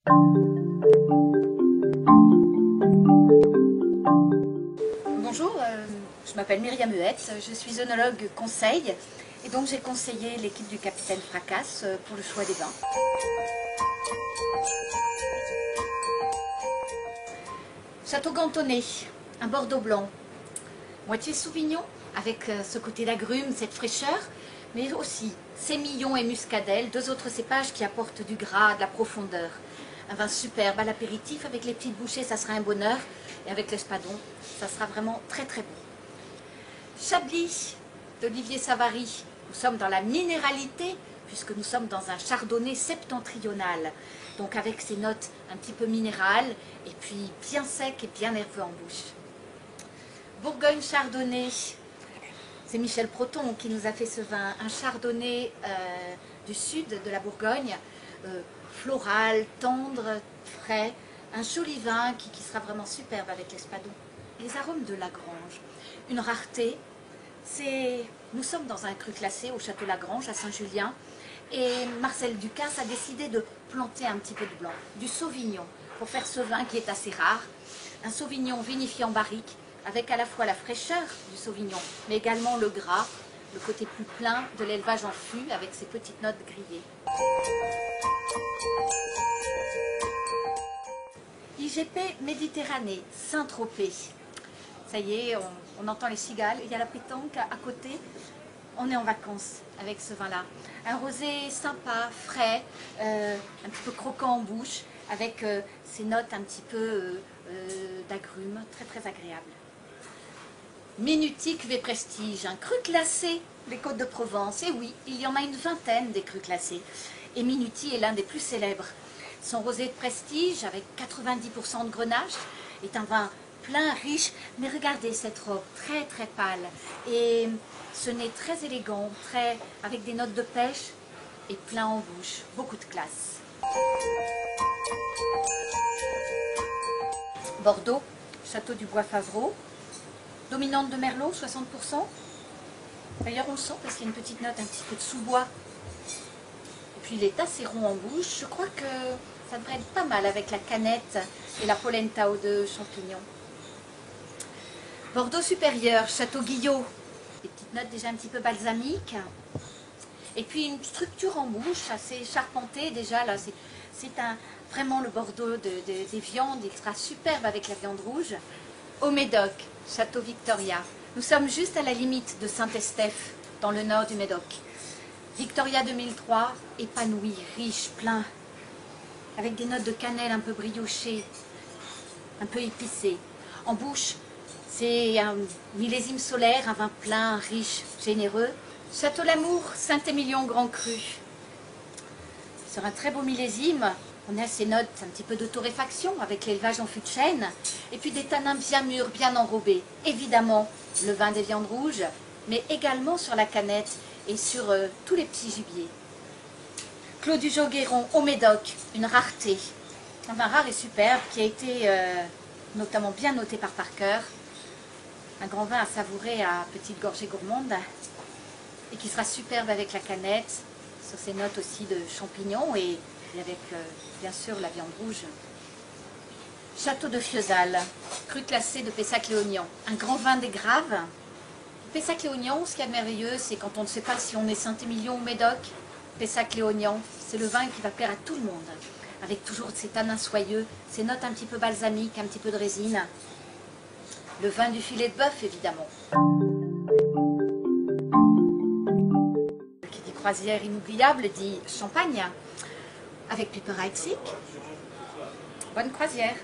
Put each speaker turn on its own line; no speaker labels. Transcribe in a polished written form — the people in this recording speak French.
Bonjour, je m'appelle Myriam Huetz, je suis œnologue conseil et donc j'ai conseillé l'équipe du Capitaine Fracasse pour le choix des vins. Château Gantonnet, un Bordeaux blanc, moitié Sauvignon avec ce côté d'agrumes, cette fraîcheur, mais aussi sémillon et muscadelle, deux autres cépages qui apportent du gras, de la profondeur. Un vin superbe à l'apéritif avec les petites bouchées, ça sera un bonheur, et avec l'espadon, ça sera vraiment très très bon. Chablis d'Olivier Savary, nous sommes dans la minéralité puisque nous sommes dans un chardonnay septentrional, donc avec ses notes un petit peu minérales et puis bien sec et bien nerveux en bouche. Bourgogne Chardonnay, c'est Michel Proton qui nous a fait ce vin, un chardonnay du sud de la Bourgogne, floral, tendre, frais, un joli vin qui sera vraiment superbe avec l'espadon. Les arômes de Lagrange, une rareté, nous sommes dans un cru classé au Château Lagrange à Saint-Julien et Marcel Ducasse a décidé de planter un petit peu de blanc, du sauvignon, pour faire ce vin qui est assez rare, un sauvignon vinifié en barrique avec à la fois la fraîcheur du sauvignon mais également le gras, le côté plus plein de l'élevage en fût avec ses petites notes grillées. IGP Méditerranée, Saint-Tropez. Ça y est, on entend les cigales, il y a la pétanque à côté. On est en vacances avec ce vin-là. Un rosé sympa, frais, un petit peu croquant en bouche, avec ces notes un petit peu d'agrumes, très très agréables. Minuti Cuvée Prestige, un cru classé des Côtes de Provence. Et oui, il y en a une vingtaine des crus classés. Et Minuti est l'un des plus célèbres. Son rosé de prestige, avec 90% de grenache, est un vin plein, riche, mais regardez cette robe, très très pâle. Et ce nez très élégant, avec des notes de pêche et plein en bouche, beaucoup de classe. Bordeaux, Château du Bois Favreau, dominante de Merlot, 60%. D'ailleurs on le sent parce qu'il y a une petite note un petit peu de sous-bois. Et puis il est assez rond en bouche, je crois que ça devrait être pas mal avec la canette et la polenta aux de champignons. Bordeaux supérieur, Château Guillot, des petites notes déjà un petit peu balsamiques. Et puis une structure en bouche assez charpentée déjà, là c'est vraiment le Bordeaux des viandes, il sera superbe avec la viande rouge. Au Médoc, Château Victoria. Nous sommes juste à la limite de Saint-Estèphe, dans le nord du Médoc. Victoria 2003, épanoui, riche, plein, avec des notes de cannelle un peu briochées, un peu épicées. En bouche, c'est un millésime solaire, un vin plein, riche, généreux. Château Lamour, Saint-Émilion Grand Cru. Sur un très beau millésime, on a ces notes un petit peu de torréfaction avec l'élevage en fût de chêne, et puis des tanins bien mûrs, bien enrobés. Évidemment, le vin des viandes rouges, mais également sur la canette et sur tous les petits gibiers. Clos du Joguéron au Médoc, une rareté. Un vin rare et superbe qui a été notamment bien noté par Parker. Un grand vin à savourer à petite gorgée gourmande et qui sera superbe avec la canette, sur ces notes aussi de champignons et avec bien sûr la viande rouge. Château de Fiesal, cru classé de Pessac-Léognan, un grand vin des Graves. Pessac-Léognan, ce qu'il y a de merveilleux, c'est quand on ne sait pas si on est Saint-Émilion ou Médoc, Pessac-Léognan, c'est le vin qui va plaire à tout le monde, avec toujours ces tanins soyeux, ces notes un petit peu balsamiques, un petit peu de résine. Le vin du filet de bœuf, évidemment. Qui dit croisière inoubliable dit champagne, avec Piper Heidsieck. Bonne croisière.